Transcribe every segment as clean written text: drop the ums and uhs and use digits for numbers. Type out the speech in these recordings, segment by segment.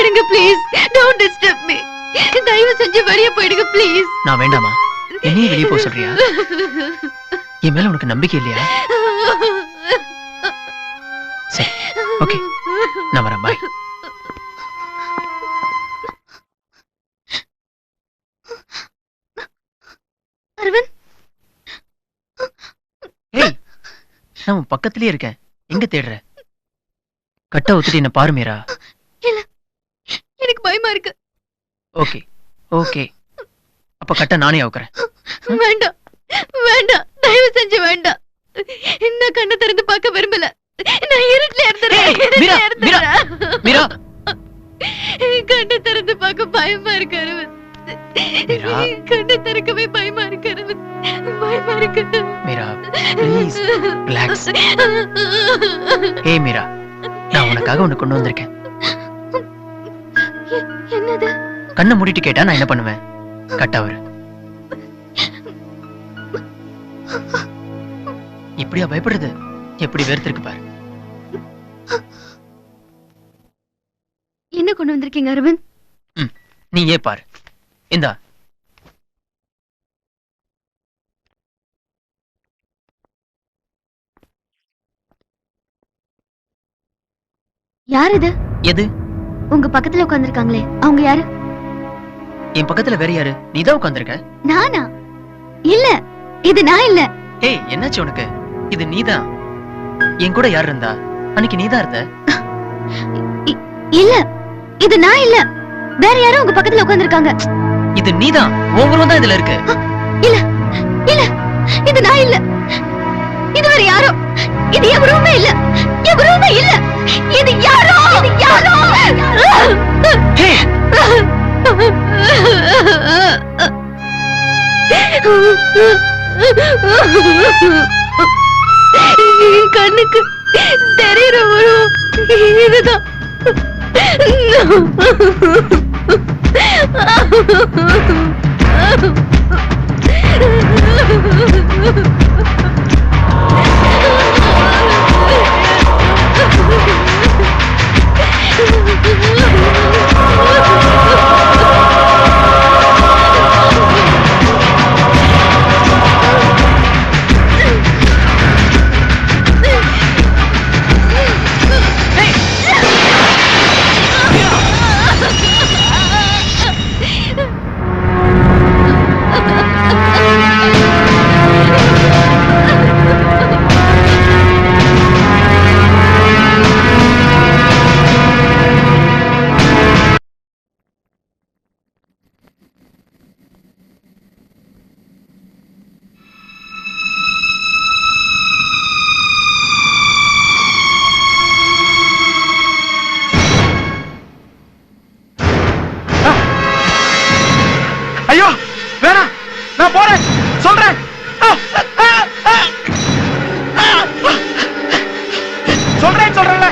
இருங்க please. Don't disturb me. தயவு செஞ்சு வெளியே போயிடுங்க ப்ளீஸ். நான் வேண்டாமா? என்னையே வெளியே போக சொல்றியா? என் மேல உனக்கு நம்பிக்கை இல்லையா? சரி, ஓகே, நான் வரேன். பாய். அரவிந்த், ஏய், நான் உன் பக்கத்திலே இருக்கேன். எங்க தேடுற? கட்ட ஒத்துட்டு என்ன பாரு மீரா. இல்ல, எனக்கு பயமா இருக்கு. ஓகே ஓகே, அப்ப கட்ட நானே அவுக்குறேன். வேண்டாம் வேண்டாம், தயவு செஞ்சு வேண்டாம். என்ன கண்ணை திறந்து பார்க்க விரும்பல. நான் இருட்டுல மீரா, மீரா, மீரா. கண்ணை திறந்து பார்க்க பயமா இருக்கு அரவிந்த். மீரா. கண்ணை திறக்கவே பயமா இருக்கு அரவிந்த். பயமா இருக்கு. Meera, please relax. ஏய் மீரா, நான் உனக்காக ஒண்ணு கொண்டு வந்திருக்கேன். என்னது? கண்ணை மூடிட்டு கேட்டா நான் என்ன பண்ணுவேன்? கட்டவரு. இப்படியா பயப்படுறது? எப்படி வேர்த்திருக்கு பாரு. என்ன கொண்டு வந்திருக்கீங்க அரவிந்த்? நீ ஏ பாரு. இந்தா. யார் இது? எது? உங்க பக்கத்துல உட்கார்ந்திருக்காங்களே, அவங்க யாரு? என் பக்கத்துல வேற யாரு? நீதான் உட்கார்ந்திருக்க. நானா? இல்ல, இது நான் இல்ல. ஏய், என்னாச்சு உனக்கு? இது நீதான். என் கூட யார் இருந்தா? அன்னைக்கு நீதான் இருந்த. இல்ல, இது நான் இல்ல. வேற யாரும் உங்க பக்கத்துல உட்கார்ந்திருக்காங்க. இது நீதான். உன் உருவம் தான் இதுல இருக்கு. இல்ல இல்ல, இது நான் இல்ல. இது வேற யாரோ. இது என் உருவமே இல்ல. என் உருவமே இல்ல. இது யாரோ. இது யாரோ. ஹே, கண்ணுக்கு தெரியற உருவம் இதுதான். ஐயோ வேணாம், நான் போறேன், சொல்றேன். சொல்றேன்ல,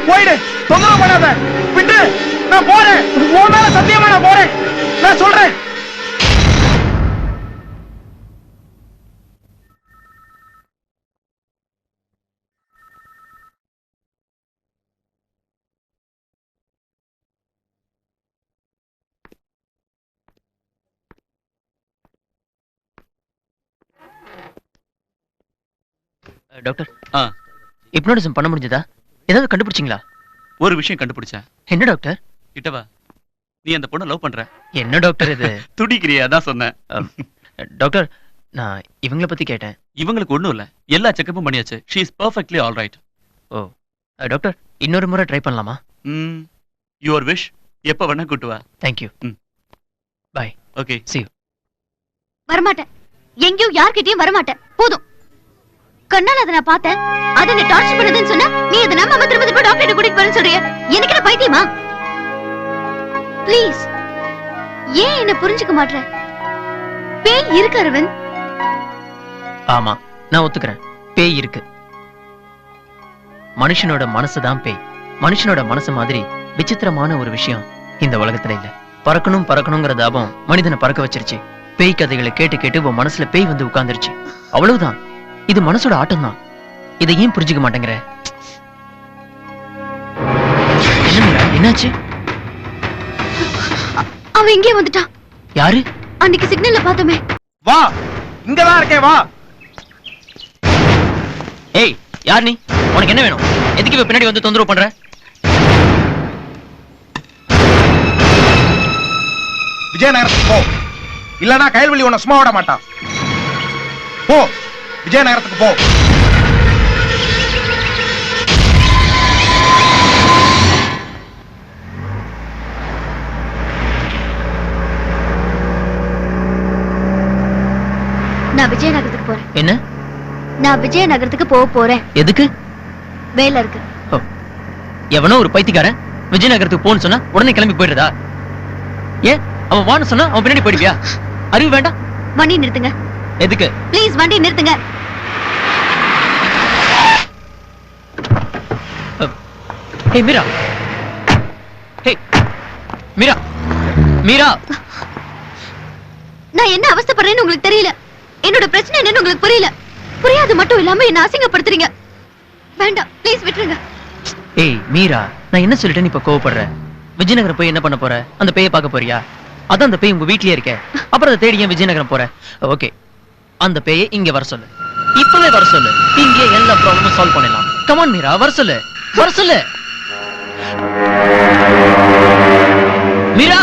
போயிடு, தொந்தரவு பண்ணாத, விட்டு. நான் போறேன், உன் மேல சத்தியமா நான் போறேன், நான் சொல்றேன். டாக்டர், ஹிப்னோட்டிசம் பண்ண முடிஞ்சதா? ஏதாவது கண்டுபிடிச்சிங்களா? ஒரு விஷயம் கண்டுபிடிச்சேன். என்ன டாக்டர்? கிட்டவா, நீ அந்த பொண்ணை லவ் பண்ற. என்ன டாக்டர் இது? துடிக்கிறியா? தான் சொன்னேன். டாக்டர், நான் இவங்கள பத்தி கேட்டேன். இவங்களுக்கு ஒண்ணும் இல்ல, எல்லா செக்கப்பும் பண்ணியாச்சு. She is perfectly all right. Oh doctor, இன்னொரு முறை ட்ரை பண்ணலாமா? Your wish. எப்ப வேணா கூட்டு வா. Thank you. Bye. Okay, see you. வரமாட்டேன். எங்கேயும் யார்கிட்டயும் வரமாட்டேன். போதும். கண்ணால அதை நான் பார்த்தேன். அதை நீ டார்ச்சர் பண்ணதுன்னு சொன்னா நீ அதை நம்ம திரும்ப திரும்ப டாக்டர் கூட்டிட்டு போறேன்னு சொல்றிய. எனக்கு என்ன பைத்தியமா? ப்ளீஸ், ஏன் என்ன புரிஞ்சுக்க மாட்டற? பேய் இருக்கு அரவிந்த். ஆமா, நான் ஒத்துக்கிறேன். பேய் இருக்கு. மனுஷனோட மனசுதான் பேய். மனுஷனோட மனசு மாதிரி விசித்திரமான ஒரு விஷயம் இந்த உலகத்துல இல்ல. பறக்கணும் பறக்கணுங்கிற தாபம் மனிதனை பறக்க வச்சிருச்சு. பேய் கதைகளை கேட்டு கேட்டு உன் மனசுல பேய் வந்து உட்கார்ந்துருச்சு. அவ்வளவுதான். இது மனசோட ஆட்டம் தான். இதை ஏன் புரிஞ்சுக்க மாட்டேங்கிற? என்ன மீரா, என்னாச்சு? அவன் இங்கே வந்துட்டான். யாரு? அன்னைக்கு சிக்னல்ல பார்த்தோமே. வா, இங்கதான் இருக்கேன், வா. ஏய், யார் நீ? உனக்கு என்ன வேணும்? எதுக்கு இப்ப பின்னாடி வந்து தொந்தரவு பண்ற? விஜயநகரத்துக்கு போ, இல்லனா கைல்வழி உன்னை சும்மா விட மாட்டான். போ, விஜயநகரத்துக்கு போ. நான் விஜயநகரத்துக்கு போறேன். என்ன? நான் விஜயநகரத்துக்கு போறேன். எதுக்கு? வேலை இருக்கு. எவனோ ஒரு பைத்தியக்காரன் விஜயநகரத்துக்கு போன்னு சொன்னா உடனே கிளம்பி போயிடுறதா? ஏன் அவன் வான்னு சொன்னா அவன் பின்னாடி போயிடுவியா? அறிவு வேண்டாம். வண்டி நிறுத்துங்க. எதுக்கு? ப்ளீஸ் வண்டி நிறுத்துங்க. ஹே மீரா, ஹே மீரா, மீரா. நான் என்ன அவஸ்தைப்படுறேன்னு உங்களுக்கு தெரியல. என்னோட பிரச்சனை என்னன்னு உங்களுக்கு புரியல. புரியாது மட்டும் இல்லாம என்ன அசிங்கப்படுத்துறீங்க. வேண்டாம், ப்ளீஸ் விட்டுருங்க. ஏய் மீரா, நான் என்ன சொல்லிட்டேன்னு இப்ப கோவப்படுற? விஜயநகரம் போய் என்ன பண்ண போற? அந்த பேயை பார்க்க போறியா? அதான் அந்த பேய் உங்க வீட்லயே இருக்க. அப்புறம் அதை தேடி ஏன் விஜயநகரம் போற? ஓகே, அந்த பேயை இங்க வர சொல்லு. இப்பவே வர சொல்லு. இங்கே எல்லா ப்ராப்ளமும் சால்வ் பண்ணிடலாம். கமான் மீரா, வர சொல்லு, வர சொல்லு. மீரா,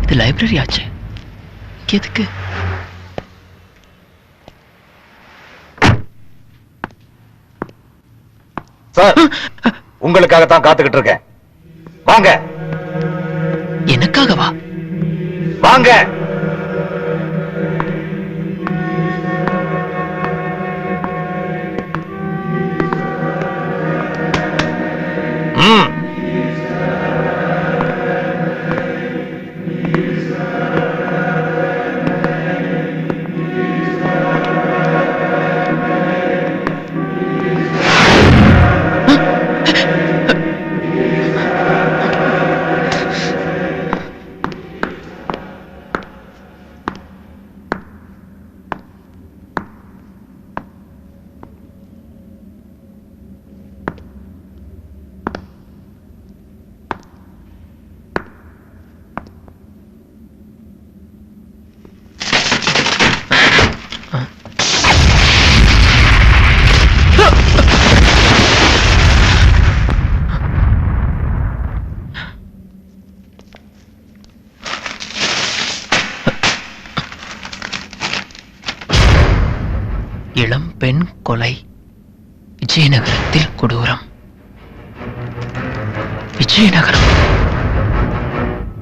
இது லைப்ரரி ஆச்சு. எதுக்கு? சார், உங்களுக்காகத்தான் காத்துக்கிட்டு இருக்கேன். வாங்க. எனக்காகவா? வாங்க. இளம் பெண் கொலை, விஜயநகரத்தில் கொடூரம். விஜயநகரம்.